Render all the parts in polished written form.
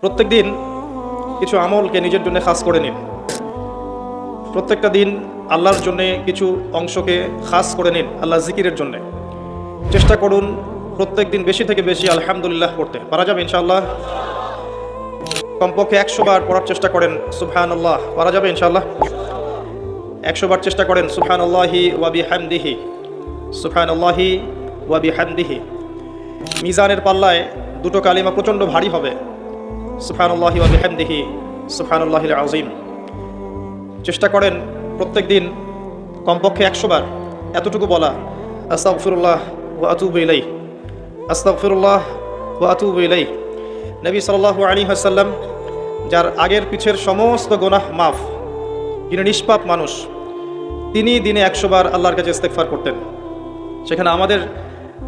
প্রত্যেক দিন কিছু আমলকে নিজের জন্য খাস করে নিন। প্রত্যেকটা দিন আল্লাহর জন্যে কিছু অংশকে খাস করে নিন, আল্লাহ জিকিরের জন্যে। চেষ্টা করুন প্রত্যেক দিন বেশি থেকে বেশি আলহামদুলিল্লাহ পড়তে পারা যাবে ইনশাআল্লাহ। কমপক্ষে 100 বার পড়ার চেষ্টা করেন সুবহানাল্লাহ, পারা যাবে ইনশাআল্লাহ। 100 বার চেষ্টা করেন সুবহানাল্লাহি ওয়া বিহামদিহি, সুবহানাল্লাহি ওয়া বিহামদিহি। মিজানের পাল্লায় দুটো কালিমা প্রচণ্ড ভারী হবে, সুবহানাল্লাহি ওয়া বিহামদিহি, সুবহানাল্লাহিল আযীম। চেষ্টা করেন প্রত্যেক দিন কমপক্ষে 100 বার এতটুকু বলা, আস্তাগফিরুল্লাহ ওয়া আতুবু ইলাইহি, আস্তাগফিরুল্লাহ ওয়া আতুবু ইলাইহি। নবী সাল্লাল্লাহু আলাইহি ওয়াসাল্লাম, যার আগের পিছের সমস্ত গুনাহ মাফ, যিনি নিষ্পাপ মানুষ, তিনি দিনে 100 বার আল্লাহর কাছে ইস্তেগফার করতেন। সেখানে আমাদের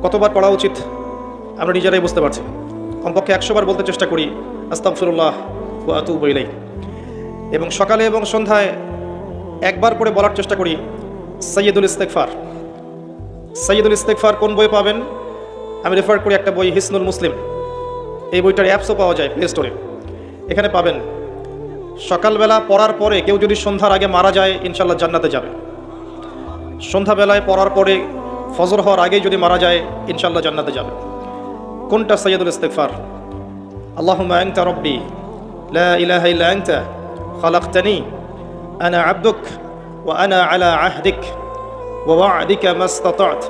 কতবার পড়া উচিত আমরা নিজেরাই বুঝতে পারছি। কমপক্ষে 100 বার বলতে চেষ্টা করি আস্তাগফিরুল্লাহ ওয়া আতুবু ইলাইহি। এবং সকালে এবং সন্ধ্যায় একবার করে বলার চেষ্টা করি সাইয়্যিদুল ইস্তেগফার। সাইয়্যিদুল ইস্তেগফার কোন বই পাবেন? আমি রেফার করি একটা বই, হিসনুল মুসলিম। এই বইটার অ্যাপসও পাওয়া যায় প্লে স্টোরে, এখানে পাবেন। সকালবেলা পড়ার পরে কেউ যদি সন্ধ্যার আগে মারা যায় ইনশাআল্লাহ জান্নাতে যাবে। সন্ধ্যাবেলায় পড়ার পরে ফজর হওয়ার আগেই যদি মারা যায় ইনশাআল্লাহ জান্নাতে যাবে। কোনটা সাইয়্যিদুল ইস্তেগফার? আল্লাহুম্মা আনতা রাব্বি লা ইলাহা ইল্লা আনতা খালাকতানি আনা আবদুক ওয়া আনা আলা আহদিক ওয়া ওয়া'দিকা মাস্তাতা'ত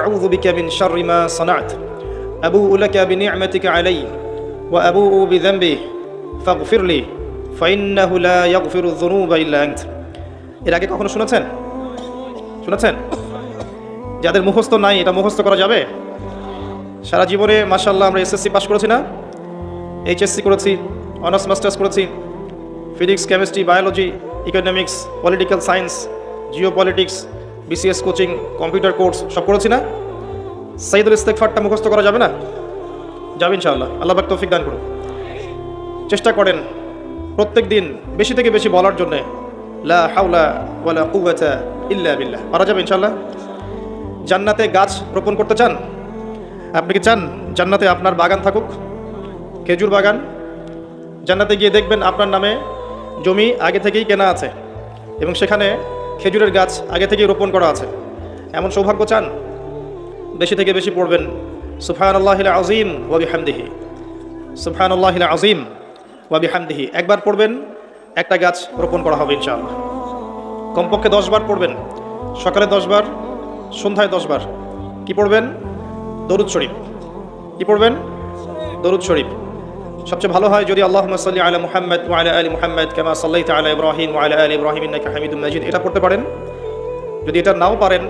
আউযু বিকা মিন শাররি মা সানা'ত আবু'ু লাকা বিনি'মাতিকা আলাইয়া ওয়া আবু'ু বিযানবি ফাগফিরলি ফাইন্নাহু লা ইয়াগফিরুয যুনুবা ইল্লা আনতা। এর আগে কখনো শুনেছেন? যাদের মুখস্থ নাই, এটা মুখস্থ করা যাবে? সারা জীবনে মাশাআল্লাহ আমরা এসএসসি পাস করেছি না, এইচএসসি করেছি, অনার্স মাস্টার্স করেছি, physics, chemistry, biology, economics, political science, Jio politics, BCS coaching, computer course সব করেছি না? সাইয়্যিদুল ইস্তেগফারটা মুখস্থ করা যাবে না? যাবে ইনশাআল্লাহ। আল্লাহ পাক তৌফিক দান করুন। চেষ্টা করেন প্রত্যেক দিন বেশি থেকে বেশি বলার জন্য লা হাওলা ওয়ালা কুওয়াতা ইল্লা বিল্লাহ, পারা যাবে ইনশাআল্লাহ। জান্নাতে গাছ রোপণ করতে চান? আপনি কি চান জান্নাতে আপনার বাগান থাকুক, খেজুর বাগান? জান্নাতে গিয়ে দেখবেন আপনার নামে জমি আগে থেকেই কেনা আছে এবং সেখানে খেজুরের গাছ আগে থেকেই রোপণ করা আছে। এমন সৌভাগ্য চান? বেশি থেকে বেশি পড়বেন সুবহানাল্লাহিল আযীম ওয়া বিহামদিহি, সুবহানাল্লাহিল আযীম ওয়া বিহামদিহি। একবার পড়বেন, একটা গাছ রোপণ করা হবে ইনশাআল্লাহ। কমপক্ষে 10 বার পড়বেন, সকালে 10 বার, সন্ধ্যায় 10 বার। কি পড়বেন? দরুদ শরীফ। কি পড়বেন? দরুদ শরীফ। সবচেয়ে ভালো হয় যদি আল্লাহুম্মা সাল্লি আলা মুহাম্মাদ ওয়া আলা আলি মুহাম্মাদ কামা সাল্লাইতা আলা ইব্রাহিম ওয়া আলা আলি ইব্রাহিম ইন্নাকা হামিদুম মাজিদ, এটা পড়তে পারেন। যদি এটা নাও পারেন,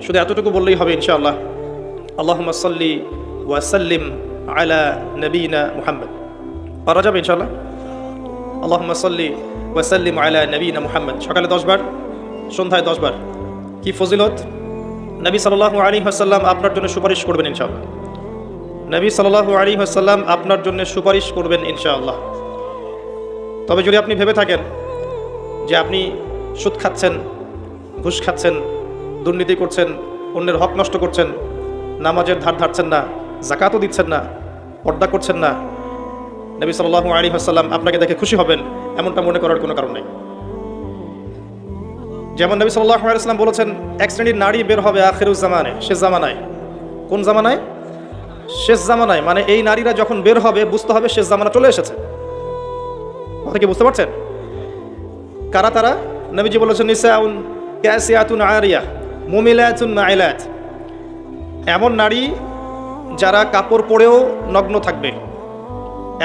শুধু এতটুকু বললেই হবে ইনশাআল্লাহ, আল্লাহুম্মা সাল্লি ওয়া সাল্লিম আলা নবিয়িনা মুহাম্মদ, পারা যাবে ইনশাআল্লাহ। আল্লাহুম্মা সাল্লি ওয়া সাল্লিম আলা নবিয়িনা মুহাম্মদ, সকালে 10 বার, সন্ধ্যায় 10 বার। কি ফজিলত! নবী সাল্লাল্লাহু আলাইহি ওয়াসাল্লাম আপনার জন্য সুপারিশ করবেন ইনশাআল্লাহ। নবী সাল্লাল্লাহু আলাইহি ওয়াসাল্লাম আপনার জন্য সুপারিশ করবেন ইনশাআল্লাহ। তবে যদি আপনি ভেবে থাকেন যে আপনি সুদ খাচ্ছেন, ঘুষ খাচ্ছেন, দুর্নীতি করছেন, অন্যের হক নষ্ট করছেন, নামাজের ধার ধারছেন না, যাকাতও দিচ্ছেন না, পর্দা করছেন না, নবী সাল্লাল্লাহু আলাইহি ওয়াসাল্লাম আপনাকে দেখে খুশি হবেন এমনটা মনে করার কোনো কারণ নেই। যেমন নবী সাল্লাল্লাহু আলাইহি ওয়াসাল্লাম বলেছেন, এক শ্রেণীর নারী বের হবে আখিরুজ জামানে, শেষ জামানায়। কোন জামানায়? শেষ জামানায়। মানে এই নারীরা যখন বের হবে বুঝতে হবে শেষ জামানা চলে এসেছে। কথা কি বুঝতে পারছেন? কারা তারা? নবীজি বলেছেন নিসাউন কাসিয়াতুন আরিয়া মুমিলাতুন মাইলাত, এমন নারী যারা কাপড় পরেও নগ্ন থাকবে।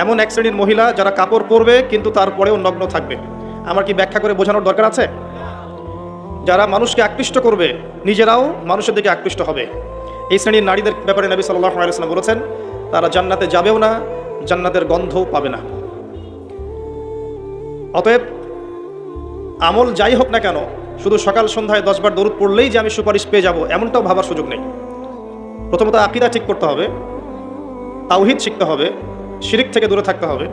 এমন এক শ্রেণীর মহিলা যারা কাপড় পরবে কিন্তু তারপরেও নগ্ন থাকবে। আমার কি ব্যাখ্যা করে বোঝানোর দরকার আছে? যারা মানুষকে আকৃষ্ট করবে, নিজেরাও মানুষের দিকে আকৃষ্ট হবে, এই শ্রেণীর নারীদের ব্যাপারে নবী সাল্লাল্লাহু আলাইহি ওয়াসাল্লাম বলেছেন তারা জান্নাতে যাবেও না, জান্নাতের গন্ধও পাবে না। অতএব আমল যাই হোক না কেন, শুধু সকাল সন্ধ্যায় 10 বার দরুদ পড়লেই যে আমি সুপারিশ পেয়ে যাব এমনটাও ভাবার সুযোগ নেই। প্রথমত আকীদা ঠিক করতে হবে, তাওহীদ শিখতে হবে, শিরক থেকে দূরে থাকতে হবে,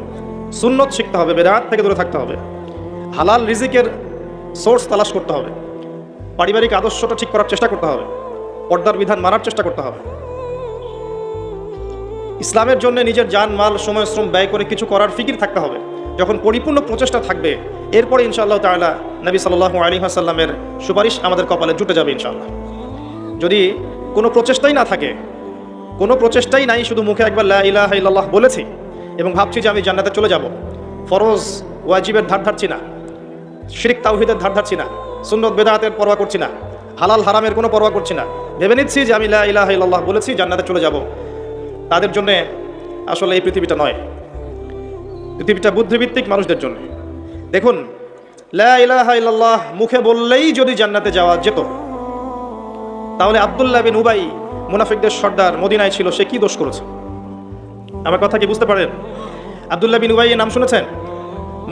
সুন্নত শিখতে হবে, বেদাত থেকে দূরে থাকতে হবে, হালাল রিজিকের সোর্স তালাশ করতে হবে, পারিবারিক আদর্শটা ঠিক করার চেষ্টা করতে হবে, পর্দার বিধান মানার চেষ্টা করতে হবে। ইসলামের জন্য নিজের জান মাল সময় শ্রম ব্যয় করে কিছু করার ফিকির থাকতে হবে। যখন পরিপূর্ণ প্রচেষ্টা থাকবে এরপরে ইনশাআল্লাহ তাআলা নবী সাল্লাল্লাহু আলাইহি ওয়াসাল্লামের সুপারিশ আমাদের কপালে জুটে যাবে ইনশাআল্লাহ। যদি কোনো প্রচেষ্টাই না থাকে, কোনো প্রচেষ্টাই নাই, শুধু মুখে একবার লা ইলাহা ইল্লাল্লাহ বলেছি এবং ভাবছি যে আমি জান্নাতে চলে যাব, ফরজ ওয়াজিবের ধার ধারছি না, শিরক তাওহীদের ধার ধারছি না, সুন্নত বেদাতের পরোয়া করছি না, হালাল হারামের কোনো পরোয়া করছি না, ভেবে নিচ্ছি যে আমি লা ইলাহা ইল্লাল্লাহ বলেছি জান্নাতে চলে যাব, তাদের জন্য আসলে এই পৃথিবীটা নয়। পৃথিবীটা বুদ্ধিভিত্তিক মানুষদের জন্য। দেখুন, লা ইলাহা ইল্লাল্লাহ মুখে বললেই যদি জান্নাতে যাওয়া যেত, তাহলে আব্দুল্লাহ বিন উবাই মুনাফিকদের সর্দার মদিনায় ছিল, সে কি দোষ করেছে? আমার কথা কি বুঝতে পারেন? আব্দুল্লাহ বিন উবাই এর নাম শুনেছেন?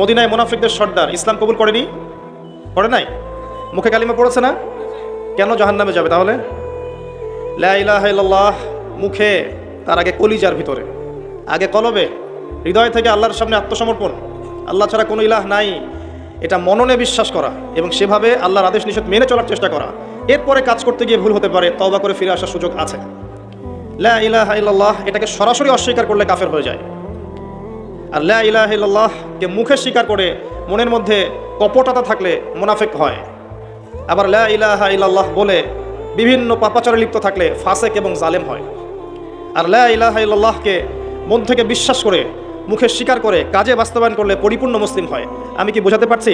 মদিনায় মুনাফিকদের সর্দার, ইসলাম কবুল করেনি, করে নাই, মুখে কালিমা পড়েছে না, কেন জাহান্নামে যাবে তাহলে? লা ইলাহা ইল্লাল্লাহ মুখে, তার আগে কলিজার ভিতরে, আগে কলবে, হৃদয় থেকে আল্লাহর সামনে আত্মসমর্পণ, আল্লাহ ছাড়া কোনো ইলাহ নাই, এটা মননে বিশ্বাস করা এবং সেভাবে আল্লাহর আদেশ নিষেধ মেনে চলার চেষ্টা করা। এরপরে কাজ করতে গিয়ে ভুল হতে পারে, তওবা করে ফিরে আসার সুযোগ আছে। লা ইলাহা ইল্লাল্লাহ এটাকে সরাসরি অস্বীকার করলে কাফের হয়ে যায়। আর লা ইলাহা ইল্লাল্লাহকে মুখে স্বীকার করে মনের মধ্যে কপটতা থাকলে মুনাফিক হয়। আবার লা ইলাহা ইল্লাল্লাহ বলে বিভিন্ন পাপাচারে লিপ্ত থাকলে ফাসেক এবং জালেম হয়। আর লা ইলাহা ইল্লাল্লাহকে মন থেকে বিশ্বাস করে মুখে স্বীকার করে কাজে বাস্তবায়ন করলে পরিপূর্ণ মুসলিম হয়। আমি কি বোঝাতে পারছি?